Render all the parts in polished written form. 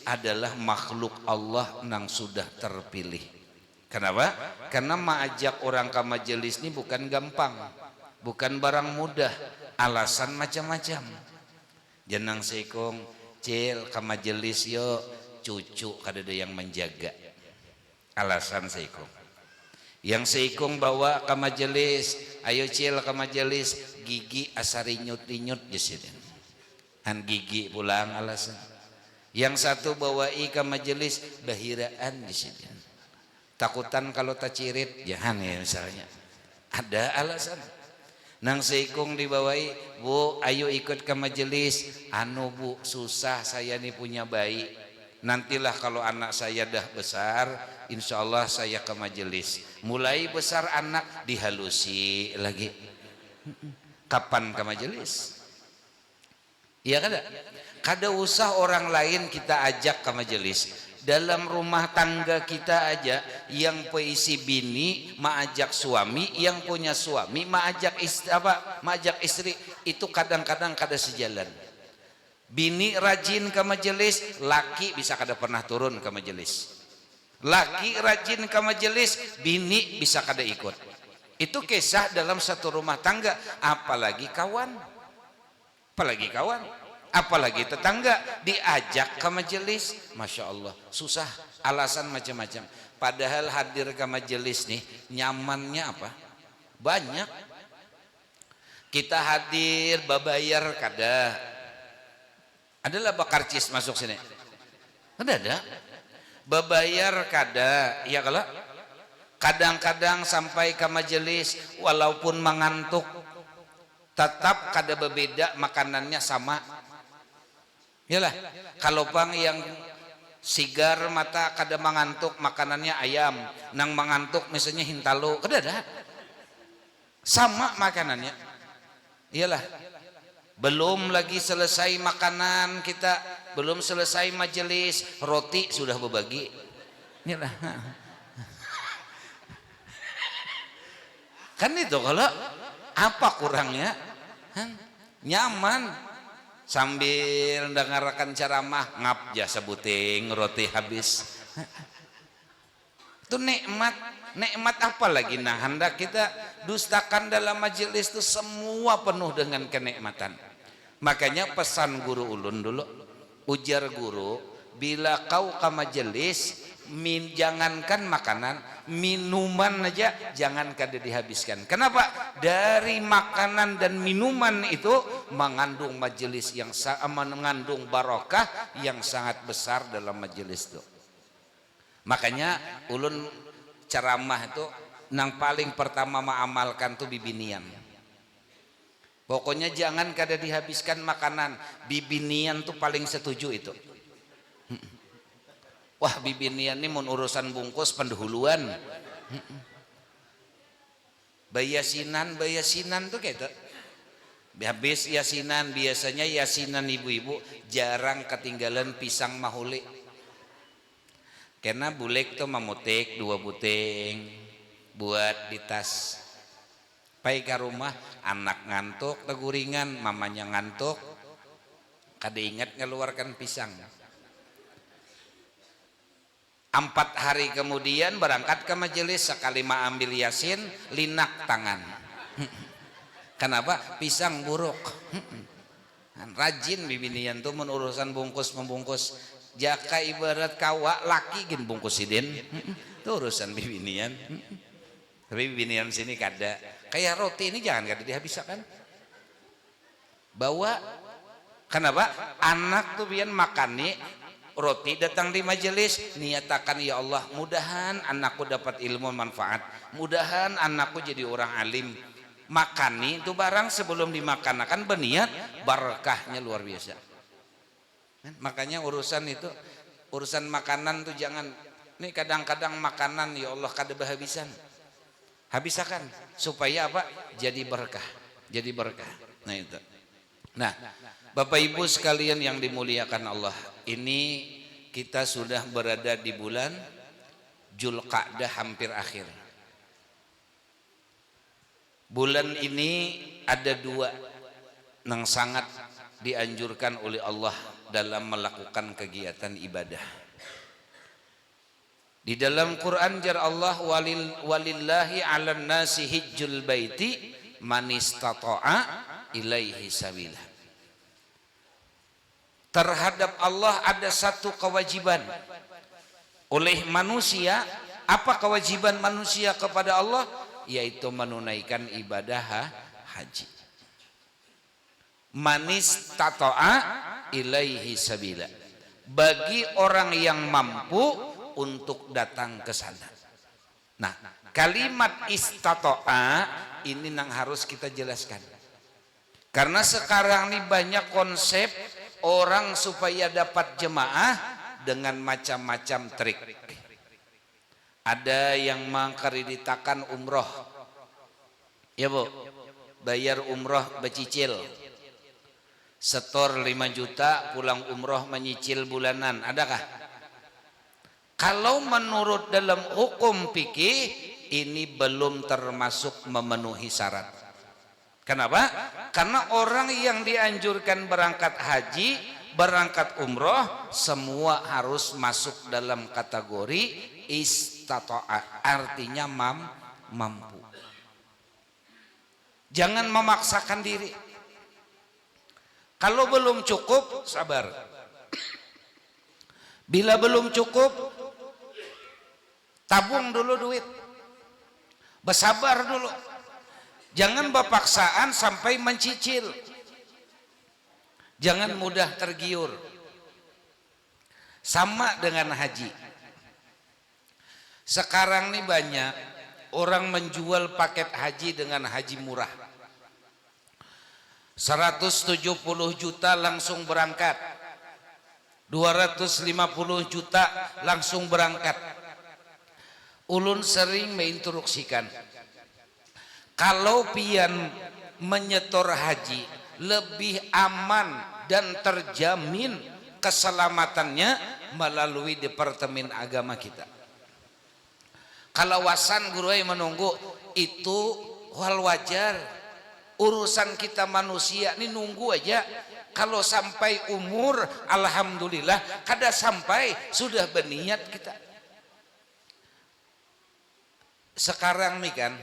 adalah makhluk Allah yang sudah terpilih. Kenapa? Karena mengajak orang ke majelis ini bukan gampang, bukan barang mudah, alasan macam-macam. Jenang sekong cil ke majelis yo cucu kadada yang menjaga, alasan sekong. Yang seikung bawa ke majelis, ayo cil ke majelis, gigi asari nyut-nyut jesiden. Han gigi pulang alasan. Yang satu bawai ke majelis bahiraan jesiden. Takutan kalau tak cirit, jangan ya misalnya. Ada alasan. Nang seikung dibawai, bu ayo ikut ke majelis. Anu bu susah saya nih punya bayi. Nantilah kalau anak saya dah besar, insya Allah saya ke majelis. Mulai besar anak dihalusi lagi. Kapan ke majelis? Iya kada? Kada usah orang lain kita ajak ke majelis. Dalam rumah tangga kita aja, yang peisi bini mengajak suami, yang punya suami mengajak istri, mengajak istri, itu kadang-kadang kada sejalan. Bini rajin ke majelis, laki bisa kada pernah turun ke majelis. Laki rajin ke majelis, bini bisa kada ikut. Itu kisah dalam satu rumah tangga, apalagi kawan. Apalagi kawan, apalagi tetangga diajak ke majelis, masya Allah susah, alasan macam-macam. Padahal hadir ke majelis nih nyamannya apa? Banyak. Kita hadir babayar kada. Adalah bakarcis masuk sini. Ada. Babayar kada, ya kalau kadang-kadang sampai ke majelis walaupun mengantuk tetap kada berbeda makanannya sama. Yalah, kalau pang yang sigar mata kada mengantuk makanannya ayam, nang mengantuk misalnya hintalo, kada ada. Sama makanannya. Iyalah. Belum lagi selesai makanan kita, belum selesai majelis, roti sudah berbagi. Iyalah. Kan itu kalau apa kurangnya? Nyaman sambil dengarkan ceramah ngap jasa buting roti habis. Itu nikmat apa lagi? Nah hendak kita dustakan dalam majelis itu semua penuh dengan kenikmatan. Makanya pesan guru ulun dulu, ujar guru, bila kau ke majelis jangankan makanan, minuman aja jangan kada dihabiskan. Kenapa? Dari makanan dan minuman itu mengandung majelis yang mengandung barokah yang sangat besar dalam majelis itu. Makanya ulun ceramah itu nang paling pertama mengamalkan tuh bibinian. Pokoknya jangan kada dihabiskan makanan, bibinian tuh paling setuju itu. Wah bibinian ini mau urusan bungkus pendahuluan. Bayasinan tuh kayak itu. Habis yasinan, biasanya yasinan ibu-ibu jarang ketinggalan pisang mahuli. Karena bulek tuh memutik 2 buting buat di tas. Pai ke rumah anak ngantuk teguringan, mamanya ngantuk, kada ingat ngeluarkan pisang. 4 hari kemudian berangkat ke majelis, sekali ambil yasin linak tangan. Kenapa? Pisang buruk. Rajin bibinian tuh menurusan bungkus membungkus. Jaka ibarat kawa laki gin bungkus sidin. Itu urusan bibinian. Tapi bibinian sini kada. Kayak roti ini jangan kada dihabiskan. Bawa. Kenapa? Anak tuh biar makan nih roti, datang di majelis niatakan, ya Allah mudahan anakku dapat ilmu manfaat, mudahan anakku jadi orang alim. Makan nih itu barang sebelum dimakan akan berniat berkahnya luar biasa. Makanya urusan itu, urusan makanan tuh jangan nih, kadang-kadang makanan ya Allah kada berhabisan, habisakan supaya apa? Jadi berkah, jadi berkah. Nah itu. Nah Bapak Ibu sekalian yang dimuliakan Allah, ini kita sudah berada di bulan Dzulqa'dah hampir akhir. Bulan ini ada 2 yang sangat dianjurkan oleh Allah dalam melakukan kegiatan ibadah. Di dalam Quran jar Allah walillahi 'alan nasi hijjul baiti man istata'a ilaihi sabila. Terhadap Allah ada satu kewajiban oleh manusia. Apa kewajiban manusia kepada Allah? Yaitu menunaikan ibadah haji. Man istata'a ilaihi sabila. Bagi orang yang mampu untuk datang ke sana. Nah, kalimat istata'a ini yang harus kita jelaskan. Karena sekarang ini banyak konsep orang supaya dapat jemaah dengan macam-macam trik. Ada yang mengkreditakan umroh. Ya Bu, bayar umroh becicil. Setor 5 juta, pulang umroh menyicil bulanan. Adakah? Kalau menurut dalam hukum fikih ini belum termasuk memenuhi syarat. Kenapa? Karena orang yang dianjurkan berangkat haji, berangkat umroh, semua harus masuk dalam kategori istata'a, artinya mampu. Jangan memaksakan diri. Kalau belum cukup, sabar. Bila belum cukup, tabung dulu duit, bersabar dulu, jangan berpaksaan sampai mencicil, jangan mudah tergiur. Sama dengan haji. Sekarang nih banyak orang menjual paket haji dengan haji murah, 170 juta langsung berangkat, 250 juta langsung berangkat. Ulun sering menginstruksikan, kalau pian menyetor haji lebih aman dan terjamin keselamatannya melalui Departemen Agama kita. Kalau wasan guru yang menunggu itu hal wajar. Urusan kita manusia ini nunggu aja. Kalau sampai umur, alhamdulillah, kada sampai sudah berniat kita. Sekarang nih kan,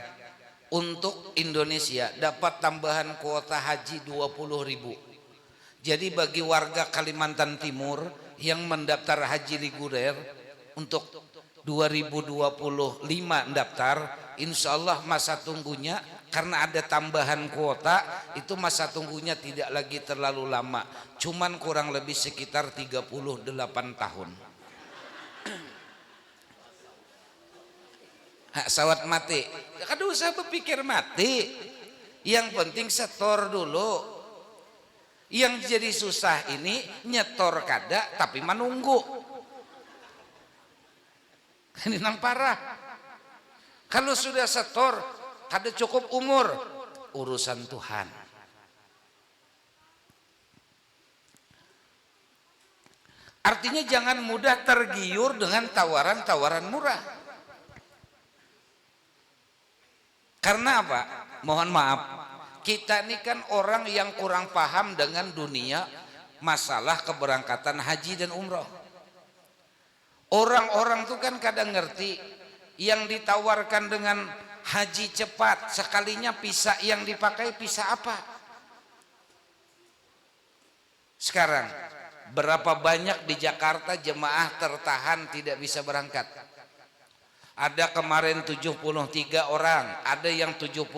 untuk Indonesia dapat tambahan kuota haji 20.000. Jadi bagi warga Kalimantan Timur yang mendaftar haji reguler untuk 2025 daftar, insya Allah masa tunggunya, karena ada tambahan kuota, itu masa tunggunya tidak lagi terlalu lama, cuman kurang lebih sekitar 38 tahun. Sawat mati, kada usah berpikir mati, yang penting setor dulu. Yang jadi susah ini nyetor kada tapi menunggu, ini nang parah. Kalau sudah setor kada cukup umur, urusan Tuhan. Artinya jangan mudah tergiur dengan tawaran-tawaran murah. Karena apa? Mohon maaf, kita ini kan orang yang kurang paham dengan dunia masalah keberangkatan haji dan umroh. Orang-orang tuh kan kadang ngerti yang ditawarkan dengan haji cepat, sekalinya visa yang dipakai visa apa? Sekarang berapa banyak di Jakarta jemaah tertahan tidak bisa berangkat? Ada kemarin 73 orang, ada yang 71,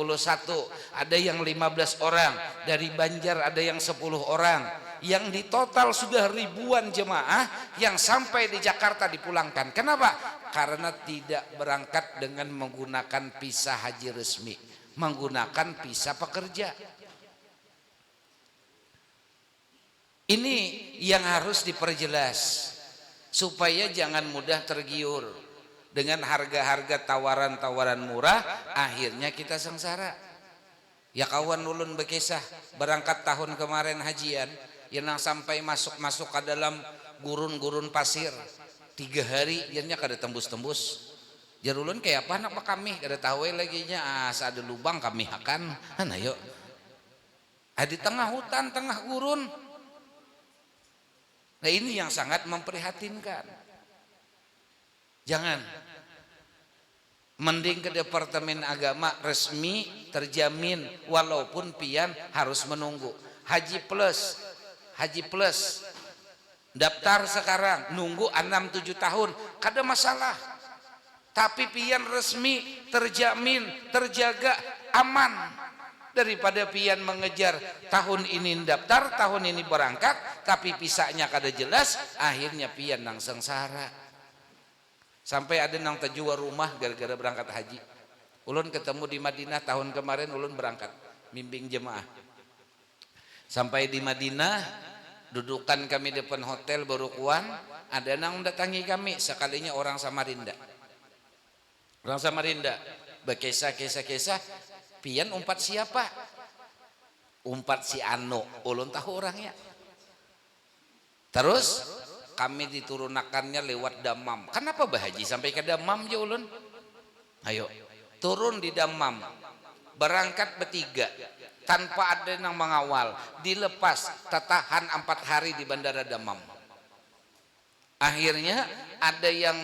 ada yang 15 orang, dari Banjar ada yang 10 orang, yang di total sudah ribuan jemaah yang sampai di Jakarta dipulangkan. Kenapa? Karena tidak berangkat dengan menggunakan visa haji resmi, menggunakan visa pekerja. Ini yang harus diperjelas supaya jangan mudah tergiur dengan harga-harga tawaran-tawaran murah, akhirnya kita sengsara. Ya kawan ulun bekisah berangkat tahun kemarin hajian, yang sampai masuk ke dalam gurun-gurun pasir 3 hari, jadinya kada tembus-tembus. Jar ulun kayak apa nak kami kada tahu lagi nya, ada lubang kami akan. Nah yuk, di tengah hutan, tengah gurun. Nah ini yang sangat memprihatinkan. Jangan. Mending ke Departemen Agama resmi terjamin, walaupun pian harus menunggu. Haji plus daftar sekarang nunggu 6-7 tahun kada masalah, tapi pian resmi terjamin terjaga aman daripada pian mengejar tahun ini daftar tahun ini berangkat tapi pisahnya kada jelas, akhirnya pian nang sengsara. Sampai ada nang terjual rumah gara-gara berangkat haji. Ulun ketemu di Madinah tahun kemarin, ulun berangkat bimbing jemaah. Sampai di Madinah, dudukan kami depan hotel Barukuan, ada nang datangi kami, sekalinya orang Samarinda. Orang Samarinda, berkisah-kisah, pian umpat siapa? Umpat si Ano, ulun tahu orangnya. Terus kami diturunakannya lewat Damam. Kenapa Bahaji sampai ke Damam ya ulun? Ayo, turun di Damam, berangkat bertiga tanpa ada yang mengawal, dilepas, tertahan 4 hari di Bandara Damam. Akhirnya ada yang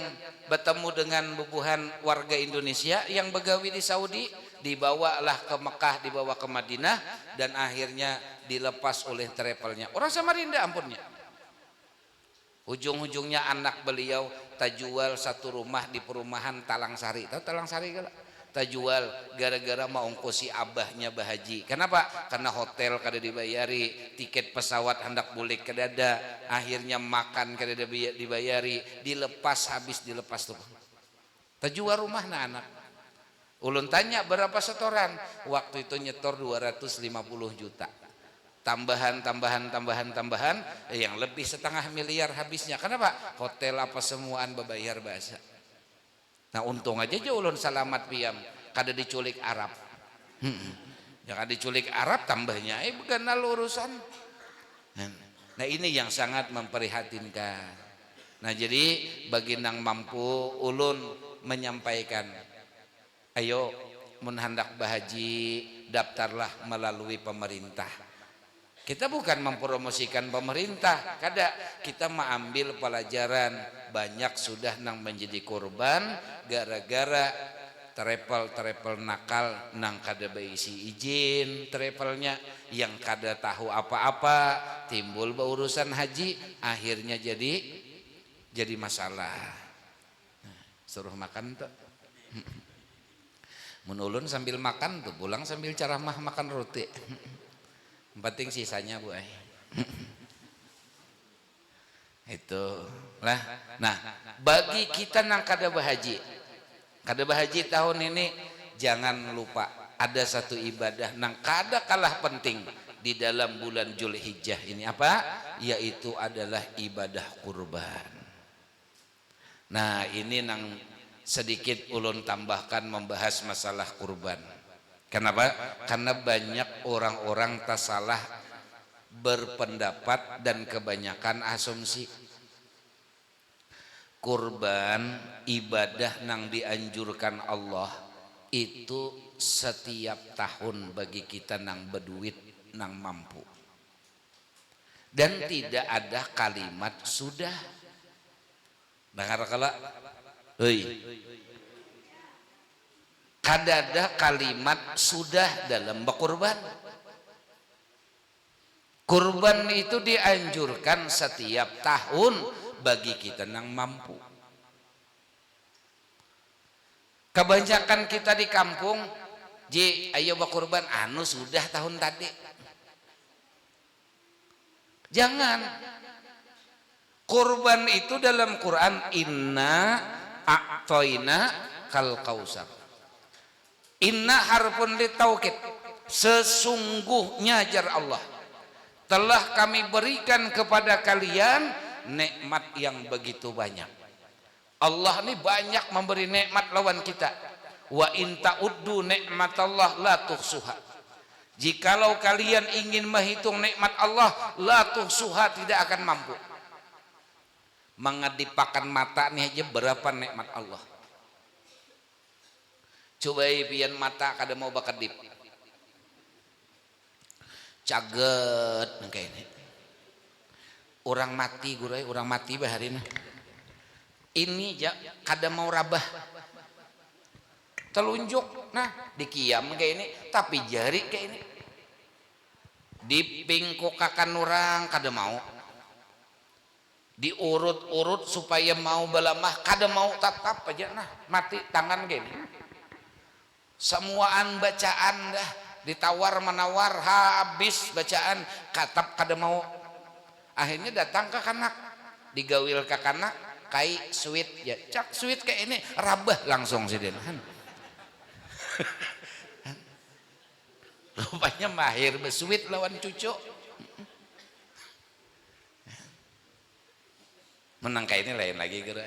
bertemu dengan bubuhan warga Indonesia yang begawi di Saudi, dibawalah ke Mekah, dibawa ke Madinah, dan akhirnya dilepas oleh travelnya. Orang Samarinda ampunnya. Ujung-ujungnya anak beliau tajual satu rumah di perumahan Talang Sari. Tahu Talang Sari gak? Tajual gara-gara mau ongkosi abahnya Bahaji. Kenapa? Karena hotel kada dibayari, tiket pesawat hendak bulik kada ada, akhirnya makan kada dibayari, habis dilepas tuh. Tajual rumah nah anak. Ulun tanya berapa setoran? Waktu itu nyetor 250 juta. Tambahan yang lebih 500 miliar habisnya. Kenapa? Hotel apa semuaan bebayar bahasa. Nah untung aja ulun selamat piam, kada diculik Arab. Jangan diculik Arab tambahnya beganal urusan. Nah ini yang sangat memprihatinkan. Nah jadi bagi nang mampu ulun menyampaikan, ayo mun hendak Bahaji daftarlah melalui pemerintah. Kita bukan mempromosikan pemerintah, kada, kita mengambil pelajaran. Banyak sudah nang menjadi korban gara-gara travel nakal nang kada beisi izin travelnya, yang kada tahu apa-apa, timbul urusan haji, akhirnya jadi masalah. Suruh makan tuh. Menulun sambil makan tuh, pulang sambil ceramah makan roti. Penting sisanya Bu. Itu lah. Nah, bagi kita nang kada Bahaji tahun ini, jangan lupa ada satu ibadah nang kada kalah penting di dalam bulan Zulhijjah ini. Apa? Yaitu adalah ibadah kurban. Nah, ini nang sedikit ulun tambahkan membahas masalah kurban. Kenapa? Karena banyak orang-orang tak salah berpendapat dan kebanyakan asumsi. Kurban ibadah nang dianjurkan Allah itu setiap tahun bagi kita nang berduit, nang mampu. Dan tidak ada kalimat sudah. Dengar kala, kada ada kalimat sudah dalam berkurban. Kurban itu dianjurkan setiap tahun bagi kita yang mampu. Kebanyakan kita di kampung, ayo berkurban, anu sudah tahun tadi. Jangan. Kurban itu dalam Quran, inna a'toina kal kausar. Inna harfun litaukid, sesungguhnya jar Allah telah kami berikan kepada kalian nikmat yang begitu banyak. Allah ini banyak memberi nikmat lawan kita. Wa in ta'uddu nikmatallah la tuhsuha. Jikalau kalian ingin menghitung nikmat Allah, la tuhsuha, tidak akan mampu. Mengedipakan mata nih aja berapa nikmat Allah. Coba pian mata kada mau bakedip. Caget kayak ini. orang mati gurai, orang mati baharina ini kada mau rabah telunjuk nah dikiam kayak ini tapi jari kayak ini dipingkukakan orang kada mau diurut-urut supaya mau belamah kada mau tetap aja nah mati tangan gini semuaan bacaan dah ditawar menawar habis bacaan katap kada mau akhirnya datang ke kanak digawil ke kanak kai sweet ya cak sweet kayak ini rabah langsung sih dia rupanya mahir besuit lawan cucu menang kayak ini lain lagi kira.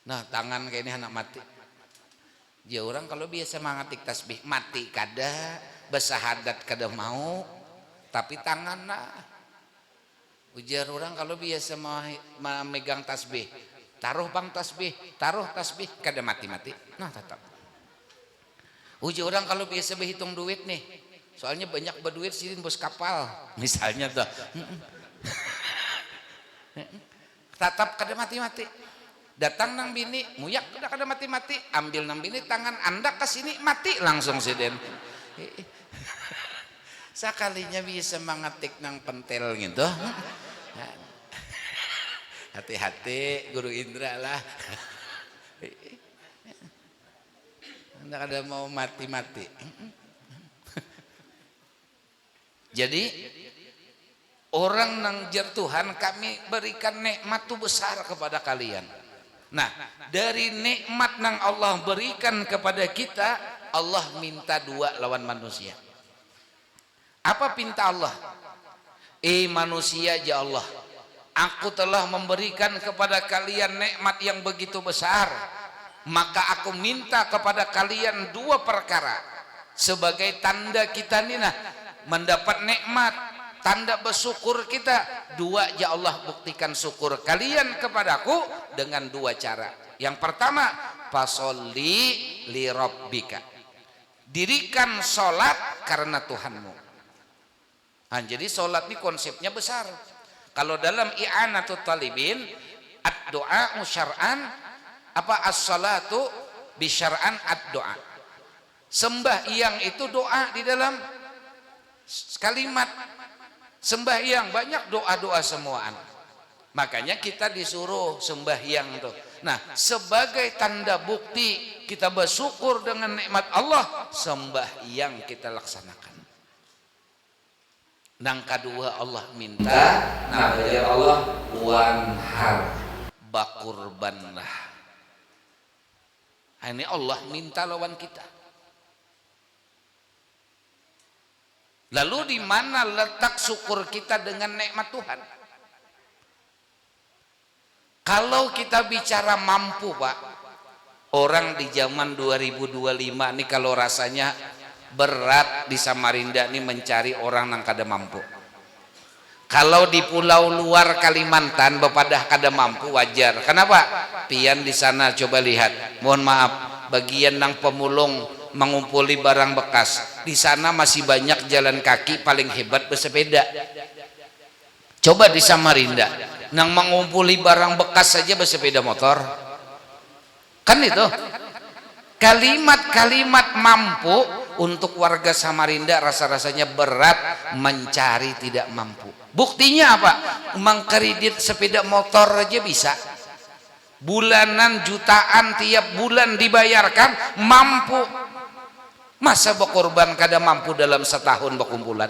Nah tangan kayak ini anak mati ya orang kalau biasa mangatik tasbih mati kada besahadat kada mau tapi tangan nah ujar orang kalau biasa memegang tasbih taruh bang tasbih kada mati-mati nah tetap ujar orang kalau biasa berhitung duit nih soalnya banyak berduit sih bos kapal misalnya tuh tetap kada mati-mati datang nang bini muyak udah kada mati-mati ambil nang bini tangan anda ke sini mati langsung siden sekalinya bisa mengetik nang pentel gitu hati-hati guru Indra lah anda kada mau mati-mati jadi orang nang jar Tuhan kami berikan nikmat tu besar kepada kalian. Nah dari nikmat nang Allah berikan kepada kita Allah minta dua lawan manusia. Apa pinta Allah? Manusia ya Allah, aku telah memberikan kepada kalian nikmat yang begitu besar, maka aku minta kepada kalian dua perkara sebagai tanda kita nih nah mendapat nikmat. Tanda bersyukur kita dua ya Allah buktikan syukur kalian kepadaku dengan dua cara. Yang pertama fasolli li rabbika, dirikan sholat karena Tuhanmu. Nah, jadi sholat ini konsepnya besar. Kalau dalam i'anatul talibin ad-doa syar'an apa as-salatu bisyar'an ad-doa, sembahyang itu doa di dalam kalimat sembahyang banyak doa-doa semuaan makanya kita disuruh sembahyang tuh. Nah sebagai tanda bukti kita bersyukur dengan nikmat Allah sembahyang kita laksanakan. Nang kedua Allah minta nah ya Allah wanhar bakurbanlah ini Allah minta lawan kita. Lalu di mana letak syukur kita dengan nikmat Tuhan? Kalau kita bicara mampu Pak, orang di zaman 2025 nih kalau rasanya berat di Samarinda nih mencari orang yang kada mampu. Kalau di pulau luar Kalimantan bepadah kada mampu wajar. Kenapa? Pian di sana coba lihat. Mohon maaf, bagian nang pemulung mengumpuli barang bekas di sana masih banyak jalan kaki paling hebat bersepeda. Coba di Samarinda nang mengumpuli barang bekas saja bersepeda motor kan itu kalimat-kalimat mampu untuk warga Samarinda rasa-rasanya berat mencari tidak mampu. Buktinya apa? Mengkredit sepeda motor aja bisa bulanan jutaan tiap bulan dibayarkan mampu. Masa berkorban kada mampu dalam setahun berkumpulan.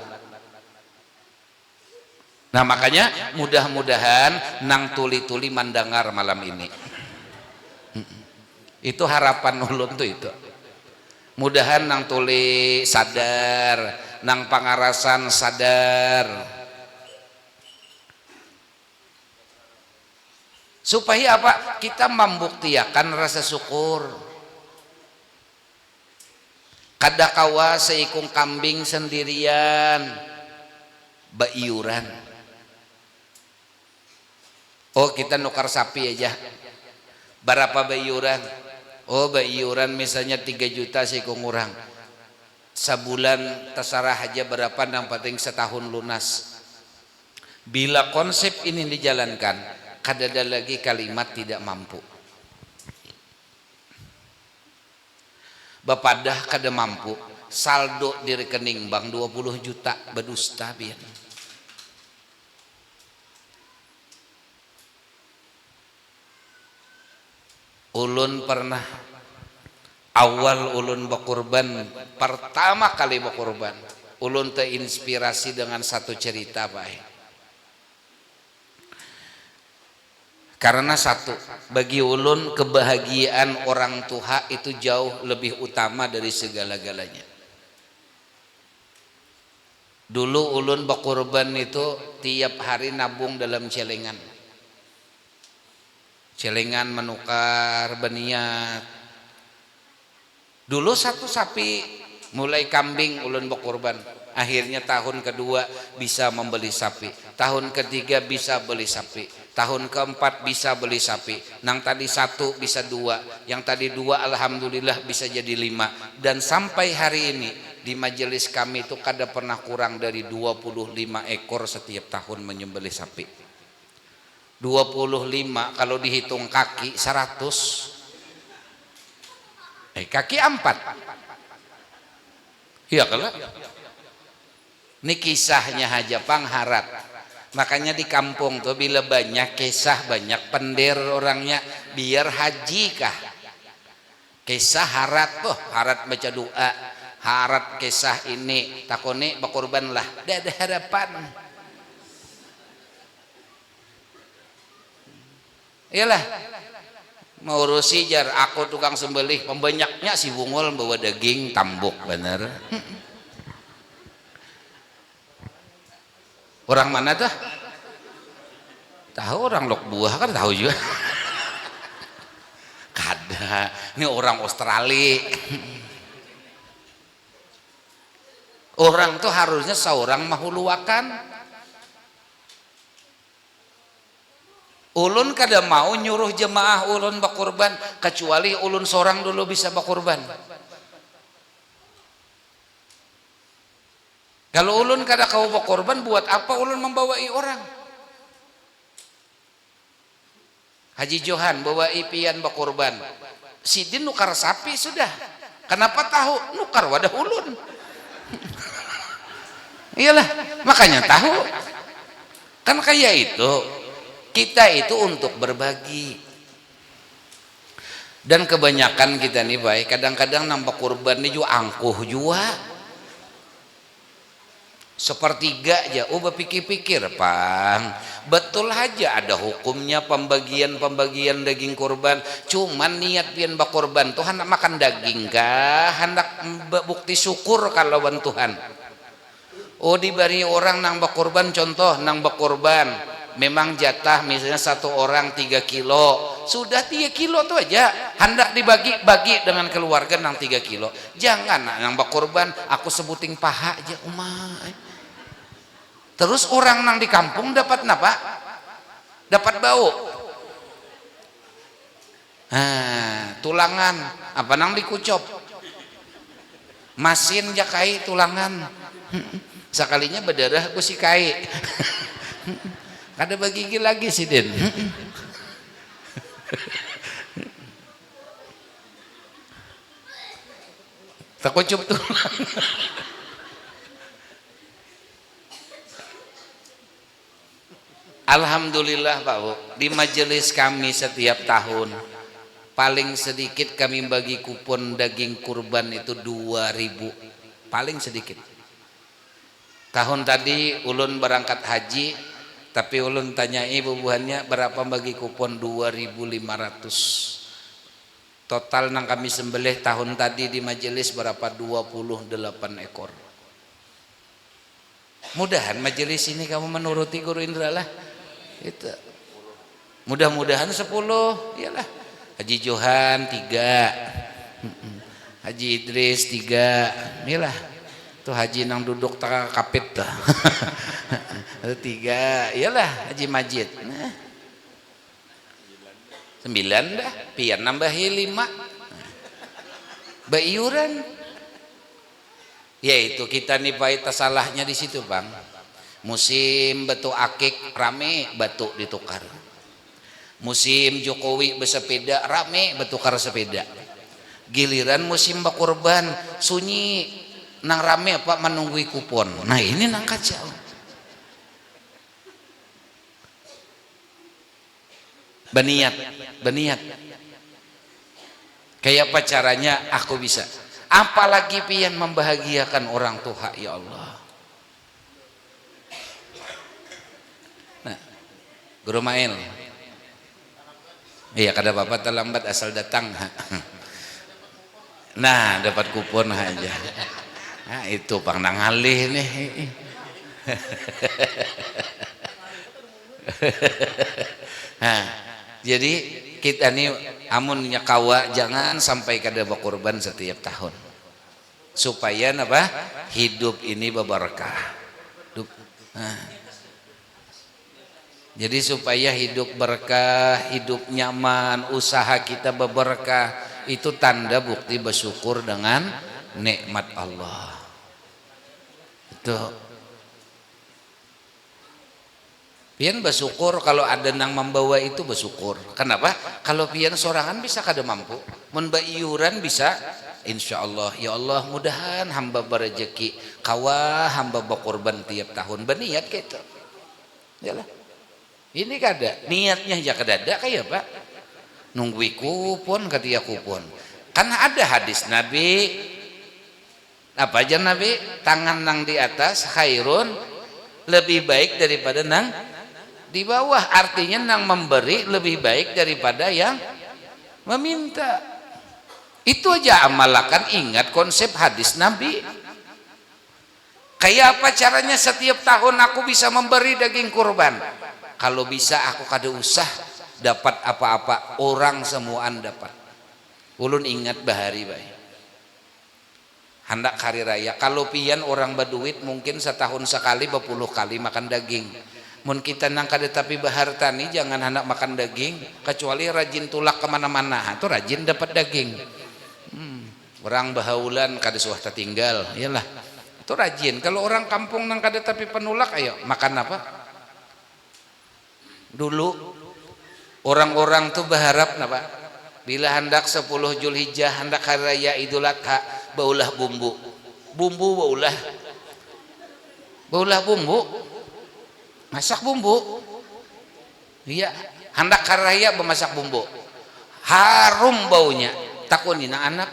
Nah makanya mudah-mudahan nang tuli-tuli mandangar malam ini itu harapan ulun tuh itu mudahan nang tuli sadar nang pangarasan sadar supaya apa kita membuktikan rasa syukur. Kada kawa seikung kambing sendirian baiuran. Oh kita nukar sapi aja berapa baiuran? Oh baiuran misalnya 3 juta seikung orang sebulan terserah aja berapa yang penting setahun lunas. Bila konsep ini dijalankan, kadada lagi kalimat tidak mampu. Bapadah kada mampu, saldo di rekening bank 20 juta berdusta biar. Ulun pernah awal ulun berkorban, pertama kali berkorban, ulun terinspirasi dengan satu cerita baik. Karena satu, bagi ulun kebahagiaan orang tua itu jauh lebih utama dari segala-galanya. Dulu ulun berkorban itu tiap hari nabung dalam celengan. Celengan menukar berniat. Dulu satu sapi, mulai kambing ulun berkorban. Akhirnya tahun kedua bisa membeli sapi, tahun ketiga bisa beli sapi, tahun keempat bisa beli sapi. Nang tadi satu bisa dua, yang tadi dua alhamdulillah bisa jadi 5. Dan sampai hari ini di majelis kami itu kada pernah kurang dari 25 ekor setiap tahun menyembelih sapi. 25 kalau dihitung kaki 100. Kaki 4. Iya kalau ini kisahnya Haja Pangharat. Makanya di kampung tuh bila banyak kisah, banyak pender orangnya, biar haji kah. Kisah harat tuh, harat baca doa, harat kisah ini, takone berkorban lah, dah ada harapan. Iyalah, mau urusi jar aku tukang sembelih, pembanyaknya si bungul bawa daging tambuk bener. Orang mana tuh? Tahu orang Lok Buah kan tahu juga. Kada, ini orang Australia. Orang tuh harusnya seorang mahuluakan. Ulun kada mau nyuruh jemaah ulun berkorban kecuali ulun seorang dulu bisa berkorban. Kalau ulun kada kau berkorban, buat apa ulun membawai orang? Haji Johan bawa pian berkorban, Sidin nukar sapi sudah. Kenapa tahu? Nukar wadah ulun. Iyalah, makanya tahu. Kan kayak itu. Kita itu untuk berbagi. Dan kebanyakan kita nih baik, kadang-kadang nampak kurban ini juga angkuh juga. Sepertiga aja, berpikir-pikir Pang, betul aja ada hukumnya pembagian daging kurban. Cuman niat pian bakurban tuh hendak makan daging kah, hendak bukti syukur kalau ban Tuhan. Diberi orang nang bakurban, contoh nang bakurban memang jatah misalnya satu orang 3 kilo, sudah 3 kilo tuh aja hendak dibagi-bagi dengan keluarga nang 3 kilo. Jangan nang bakurban aku sebuting paha aja umay. Terus orang nang di kampung dapat napa? Dapat bau. Tulangan apa nang dikucop? Masin jakai tulangan. Sekalinya berdarah aku si kai. Kada bagi lagi sih Den. Terkucup tulang. Alhamdulillah Pak Bu, di majelis kami setiap tahun paling sedikit kami bagi kupon daging kurban itu 2.000, paling sedikit. Tahun tadi ulun berangkat haji, tapi ulun tanyai bubuhannya berapa bagi kupon 2.500. Total nang kami sembelih tahun tadi di majelis berapa? 28 ekor. Mudahan majelis ini kamu menuruti Guru Indra lah. Itu mudah-mudahan 10, iyalah. Haji Johan 3, Haji Idris 3, iyalah. Tuh Haji nang duduk tak kapit tuh. 3, iyalah. Haji Majid 9 dah, pian nambahi 5 bayuran. Yaitu kita nih baik salahnya di situ Bang. Musim batu akik rame batu ditukar. Musim Jokowi bersepeda rame bertukar sepeda. Giliran musim bakurban sunyi nang rame apa menunggui kupon. Nah ini nang kacau. Beniat kayak apa caranya aku bisa, apalagi pian membahagiakan orang tua ya Allah. Nah Guru Mail iya kada apa-apa terlambat asal datang. Nah dapat kupon aja. Nah itu pang nangalih nih. Nah jadi kita nih amun nyakawa jangan sampai kada berkorban setiap tahun supaya apa hidup ini berberkah. Nah, jadi supaya hidup berkah, hidup nyaman, usaha kita berberkah, itu tanda bukti bersyukur dengan nikmat Allah. Itu pian bersyukur kalau ada nang membawa itu bersyukur. Kenapa? Kalau pian sorangan bisa kada mampu, mun iuran bisa. Insya Allah ya Allah mudahan hamba berrezeki kawa hamba berkorban tiap tahun berniat gitu. Yalah. Ini kada niatnya aja kada ada kayak Pak. Nunggui kupon katia kupon. Kan ada hadis Nabi apa aja Nabi tangan nang di atas khairun lebih baik daripada nang di bawah, artinya nang memberi lebih baik daripada yang meminta. Itu aja amalkan, ingat konsep hadis Nabi. Kayak apa caranya setiap tahun aku bisa memberi daging kurban? Kalau bisa aku kada usah dapat apa-apa, orang semuaan dapat. Ulun ingat bahari baik. Hendak hari raya, kalau pian orang berduit mungkin setahun sekali 10 kali makan daging. Mun kita nang kada tapi bahartani jangan hendak makan daging kecuali rajin tulak kemana-mana itu rajin dapat daging. Orang bahaulan kada suah tertinggal iyalah itu rajin. Kalau orang kampung nang kada tapi penulak ayo makan apa dulu orang-orang tuh berharap napa bila hendak 10 Zulhijjah hendak hari raya Idul Adha baulah bumbu baulah bumbu masak bumbu. Iya hendak hari raya memasak bumbu harum baunya. Takuni na anak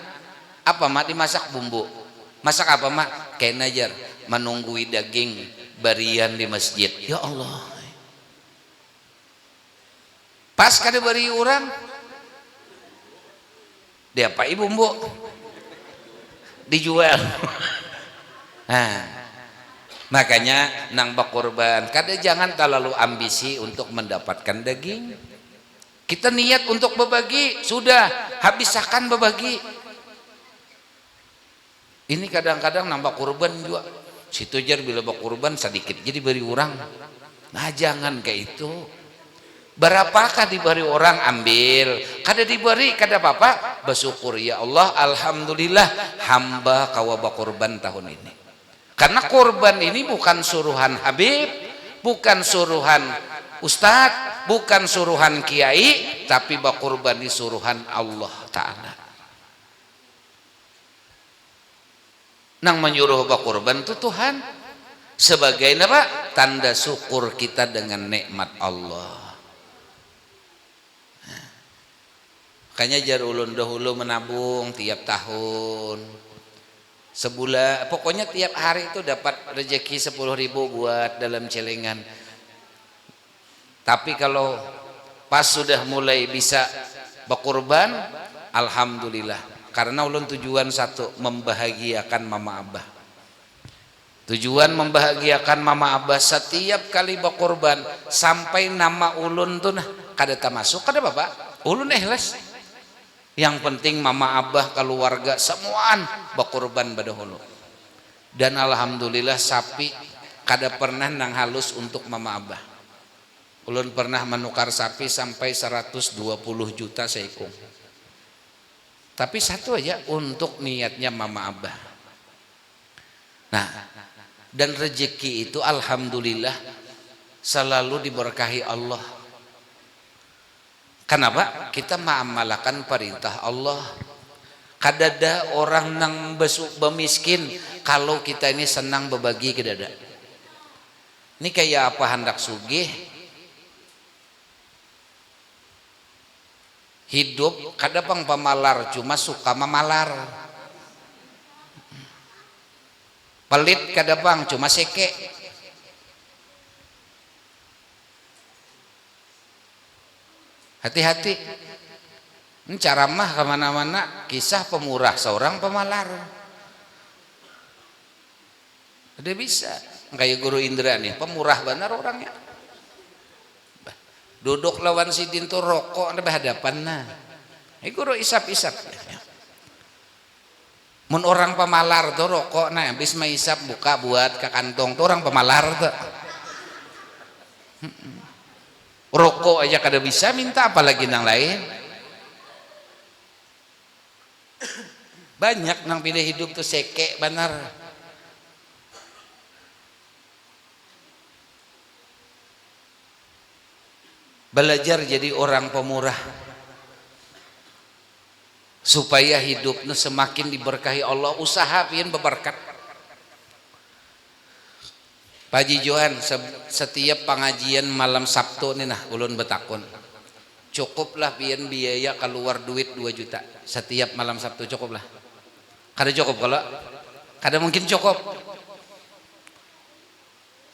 apa mak dimasak bumbu masak apa mak kayak najar menunggui daging barian di masjid. Ya Allah pas kada bari orang dia apa bumbu dijual. Nah makanya nang bakurban kada jangan terlalu ambisi untuk mendapatkan daging. Kita niat untuk berbagi sudah habiskan berbagi. Ini kadang-kadang nambah kurban juga situ jar bila bakurban sedikit jadi beri orang. Nah jangan kayak itu. Berapakah diberi orang ambil, kada diberi kada apa-apa bersyukur ya Allah alhamdulillah hamba kawa bakurban tahun ini. Karena kurban ini bukan suruhan Habib, bukan suruhan Ustadz, bukan suruhan Kiai, tapi bakurban ini suruhan Allah Ta'ala. Nang menyuruh bakurban itu Tuhan sebagai apa? Tanda syukur kita dengan nikmat Allah. Makanya jar ulun dahulu menabung tiap tahun. Sebulan pokoknya tiap hari itu dapat rezeki 10.000 buat dalam celengan. Tapi kalau pas sudah mulai bisa berkurban alhamdulillah karena ulun tujuan satu membahagiakan mama abah. Tujuan membahagiakan mama abah setiap kali berkurban sampai nama ulun tuh nah kada termasuk kada bapak ulun ikhlas. Yang penting mama abah keluarga semuaan berkorban badahulu. Dan alhamdulillah sapi kada pernah nang halus untuk mama abah. Ulun pernah menukar sapi sampai 120 juta seikung. Tapi satu aja untuk niatnya mama abah. Nah, Dan rezeki itu alhamdulillah selalu diberkahi Allah. Kenapa? Kita mengamalkan perintah Allah. Kadada orang nang bemiskin kalau kita ini senang berbagi ke dada. Ini kayak apa hendak sugih? Hidup kadang pemalar cuma suka memalar. Pelit kadang cuma seke. Hati-hati. Ini ceramah kemana-mana kisah pemurah seorang pemalar. Udah bisa. Kayak Guru Indra nih, pemurah benar orangnya. Duduk lawan si Dinto rokok ada berhadapan nah. Ini Guru isap-isap. Mun orang pemalar tuh rokok nah habis maisap buka buat ke kantong tuh orang pemalar tuh. Rokok aja kada bisa minta apalagi nang lain. Banyak nang pilih hidup tuh seke benar. Belajar jadi orang pemurah supaya hidupnya semakin diberkahi Allah. Usaha pian berberkat. Pak Haji Johan setiap pengajian malam Sabtu nih nah ulun betakun cukuplah pian biaya keluar duit 2 juta setiap malam Sabtu, cukuplah. Kada cukup kalau kada mungkin cukup.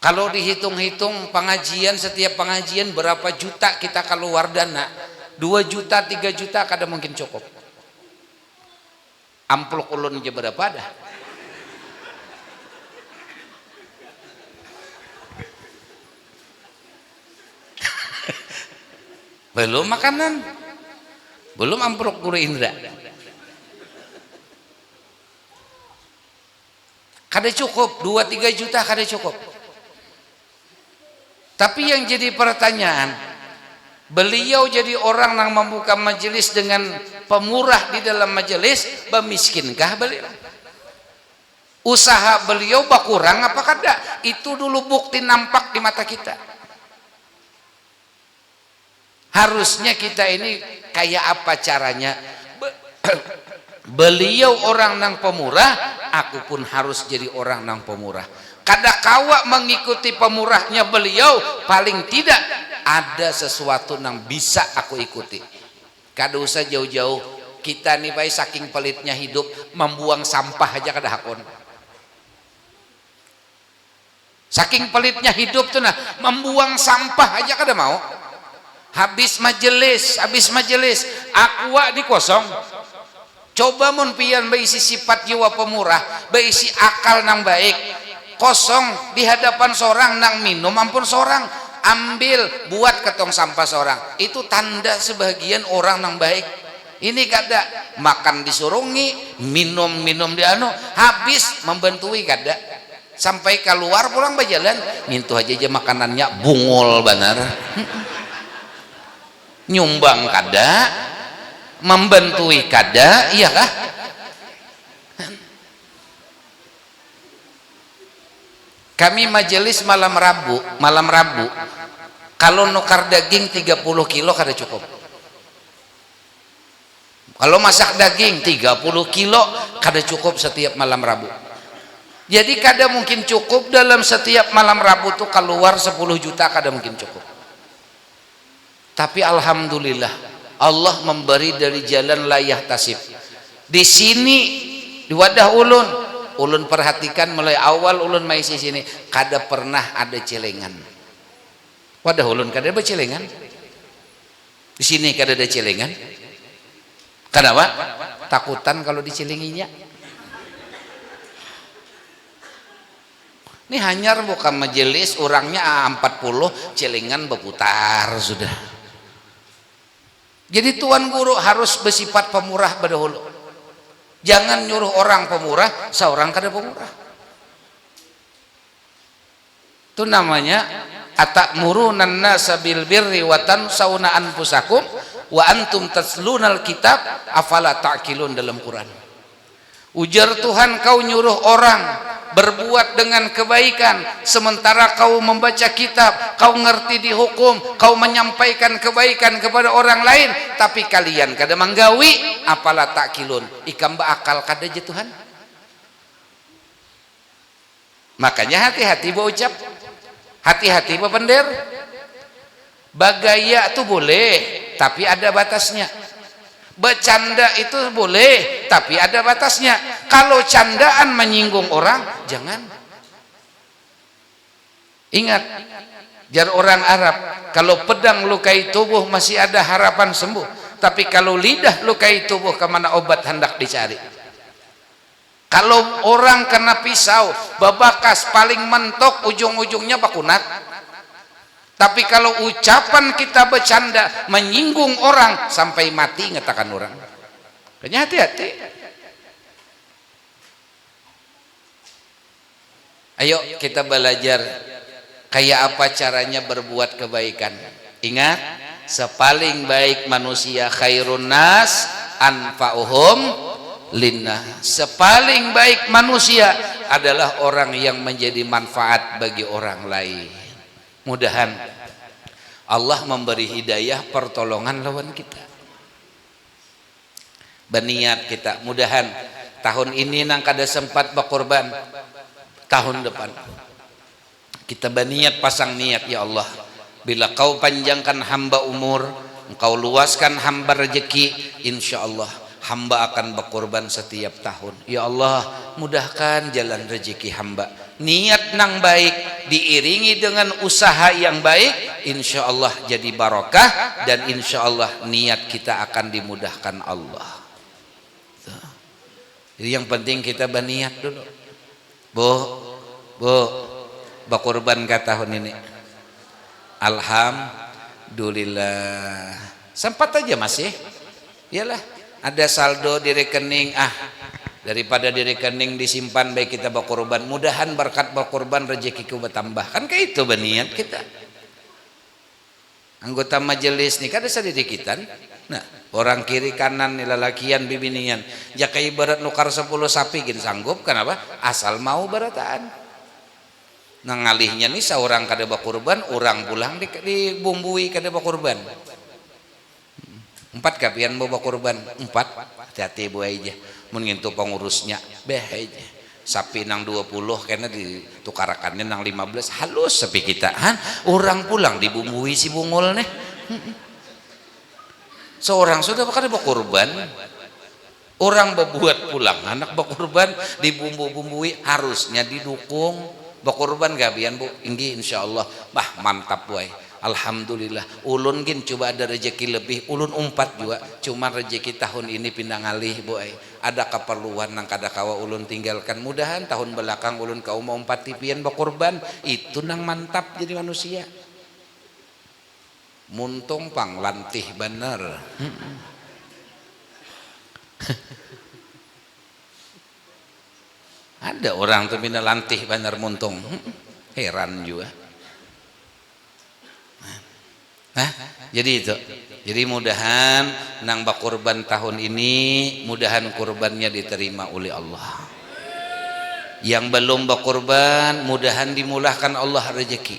Kalau dihitung-hitung pengajian setiap pengajian berapa juta kita keluar dana, 2 juta 3 juta kada mungkin cukup. Amplok ulun aja berapa dah? Belum makanan, belum amplok Guru Indra. Kada cukup 2-3 juta kada cukup. Tapi yang jadi pertanyaan, beliau jadi orang yang membuka majelis dengan pemurah di dalam majelis, bemiskinkah beliau? Usaha beliau berkurang apa kada? Itu dulu bukti nampak di mata kita. Harusnya kita ini kayak apa caranya? Beliau orang nang pemurah, aku pun harus jadi orang nang pemurah. Kada kawa mengikuti pemurahnya beliau, paling tidak ada sesuatu yang bisa aku ikuti. Kada usah jauh-jauh, kita nih baik saking pelitnya hidup, membuang sampah aja kada hakun. Saking pelitnya hidup tuh nah, membuang sampah aja kada mau. Habis majelis aqua di kosong. Coba mun pian beisi sifat jiwa pemurah, beisi akal nang baik, kosong di hadapan seorang nang minum ampun seorang ambil buat ketong sampah seorang, itu tanda sebagian orang nang baik. Ini kada makan disurungi, minum di anu, habis membentui kada sampai keluar pulang berjalan mintu aja makanannya bungul benar. Nyumbang kada, membentui kada, iya kah? Kami majelis malam Rabu kalau nukar daging 30 kilo kada cukup. Kalau masak daging 30 kilo kada cukup setiap malam Rabu. Jadi kada mungkin cukup dalam setiap malam Rabu tuh keluar 10 juta kada mungkin cukup. Tapi alhamdulillah Allah memberi dari jalan layah tasib. Di sini di wadah ulun perhatikan mulai awal ulun mai sini kada pernah ada celengan. Wadah ulun kada ada celengan. Di sini kada ada celengan. Kenapa? Takutan kalau dicelenginya. Ini hanyar bukan majelis orangnya 40 celengan berputar sudah. Jadi tuan guru harus bersifat pemurah berdahulu. Jangan nyuruh orang pemurah, seorang kada pemurah. Itu namanya atamuruna nasa bil birri wa tansawna anfusakum wa antum tatlunal kitab afala ta'qilun dalam Quran. Ujar Tuhan, kau nyuruh orang berbuat berbuat dengan kebaikan, sementara kau membaca kitab, kau ngerti di hukum, kau menyampaikan kebaikan kepada orang lain, tapi kalian kada manggawi, apalah takilun, ikam beakal kada je Tuhan. Makanya hati-hati berucap, hati-hati bepender. Bagaya itu boleh, tapi ada batasnya. Bercanda itu boleh, tapi ada batasnya. Kalau candaan menyinggung orang, jangan. Ingat, jar orang Arab, kalau pedang lukai tubuh masih ada harapan sembuh, tapi kalau lidah lukai tubuh, kemana obat hendak dicari? Kalau orang kena pisau, babakas paling mentok, ujung-ujungnya bakunat. Tapi kalau ucapan kita bercanda menyinggung orang sampai mati, ngatakan orang. Kayaknya hati-hati. Ayo kita belajar kayak apa caranya berbuat kebaikan. Ingat, sepaling baik manusia khairun nas anfa'uhum linnah. Sepaling baik manusia adalah orang yang menjadi manfaat bagi orang lain. Mudahan Allah memberi hidayah pertolongan lawan kita. Berniat kita, mudahan tahun ini nang kada sempat berkorban, tahun depan kita berniat, pasang niat, ya Allah, bila kau panjangkan hamba umur, engkau luaskan hamba rezeki, insya Allah hamba akan berkorban setiap tahun. Ya Allah, mudahkan jalan rezeki hamba. Niat nang baik diiringi dengan usaha yang baik, insya Allah jadi barokah, dan insya Allah niat kita akan dimudahkan Allah. Jadi yang penting kita berniat dulu. Bu, berkorban ke tahun ini. Alhamdulillah. Sempat aja masih. Iyalah. Ada saldo di rekening, daripada di rekening disimpan baik kita berkorban, mudahan berkat berkorban rezekiku bertambah. Kan kayak itu berniat kita. Anggota majelis nih kada sededikitan. Nah, orang kiri kanan nih lalakian bibinian. Ya kayak ibarat nukar 10 sapi gin sanggup, kenapa? Asal mau barataan. Nah ngalihnya nih seorang kada berkorban, orang pulang dibumbui kada berkorban. 4 kapian mau berkorban 4, hati-hati bu aja mun ngintu pengurusnya beh aja sapi nang 20 karena ditukarakannya nang 15 halus sapi kita orang pulang dibumbui si bungul nih seorang sudah bakal berkorban, orang berbuat pulang anak berkorban dibumbu-bumbui, harusnya didukung berkorban gabian bu inggi insyaallah bah mantap bu. Alhamdulillah, ulun gin coba ada rezeki lebih, ulun umpat juga, cuma rezeki tahun ini pindah ngalih boy. Ada keperluan nang kada kawa ulun tinggalkan. Mudahan tahun belakang ulun kau mau umpat tipian berkorban, itu nang mantap jadi manusia. Muntung pang lantih bener. Ada orang tuh pindah lantih bener muntung, heran juga. Jadi itu. Jadi mudahan nang bakurban tahun ini, mudahan kurbannya diterima oleh Allah. Yang belum bakurban, mudahan dimulahkan Allah rezeki.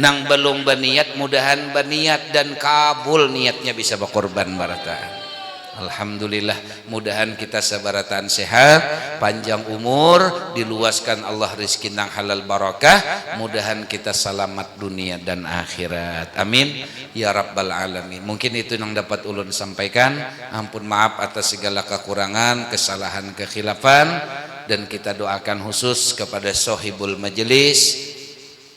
Nang belum berniat, mudahan berniat dan kabul niatnya bisa bakurban barataan. Alhamdulillah, mudahan kita sebarataan sehat, panjang umur, diluaskan Allah rezeki nang halal barakah, mudahan kita selamat dunia dan akhirat. Amin ya rabbal alamin. Mungkin itu yang dapat ulun sampaikan. Ampun maaf atas segala kekurangan, kesalahan, kekhilafan, dan kita doakan khusus kepada sohibul majelis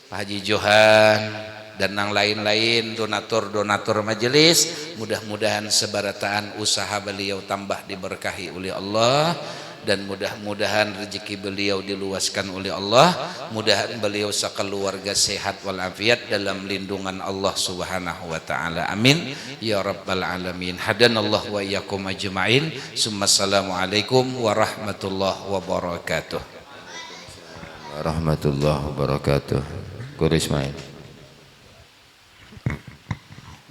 Pak Haji Johan dan yang lain-lain donatur majelis, mudah-mudahan sebarataan usaha beliau tambah diberkahi oleh Allah, dan mudah-mudahan rezeki beliau diluaskan oleh Allah, mudahan beliau sekeluarga sehat walafiat dalam lindungan Allah Subhanahu wa taala. Amin ya rabbal alamin. Hadanallahu wa iyyakum ajmain. Assalamualaikum warahmatullahi wabarakatuh. Warahmatullahi wabarakatuh. Guru Ismail.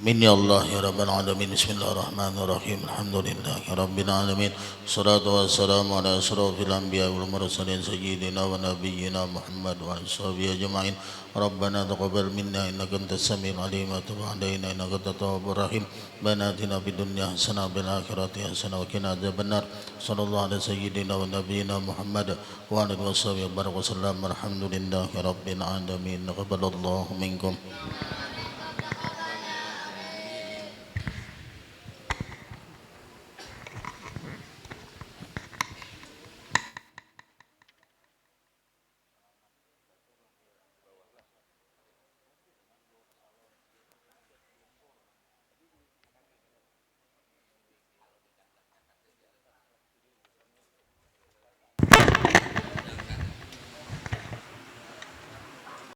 Amin ya Allah ya Rabbal Alamin. Bismillahirrahmanirrahim. Alhamdulillahi Rabbil Alamin. Salatu wassalamu ala asrafil anbiya wal mursalin sayyidina wa nabiyyina Muhammad wa ala sahbihi ajma'in. Rabbana taqabbal minna innaka antas samiul alim wa tub alaina innaka antat tawwabur rahim. Rabbana atina fid dunya hasanah wa fil akhirati hasanah wa qina adzabannar. Sallallahu ala sayyidina wa nabiyyina Muhammad wa ala alihi washabihi wa baraka wasallam. Alhamdulillahi Rabbil Alamin. Taqabbalallahu minkum.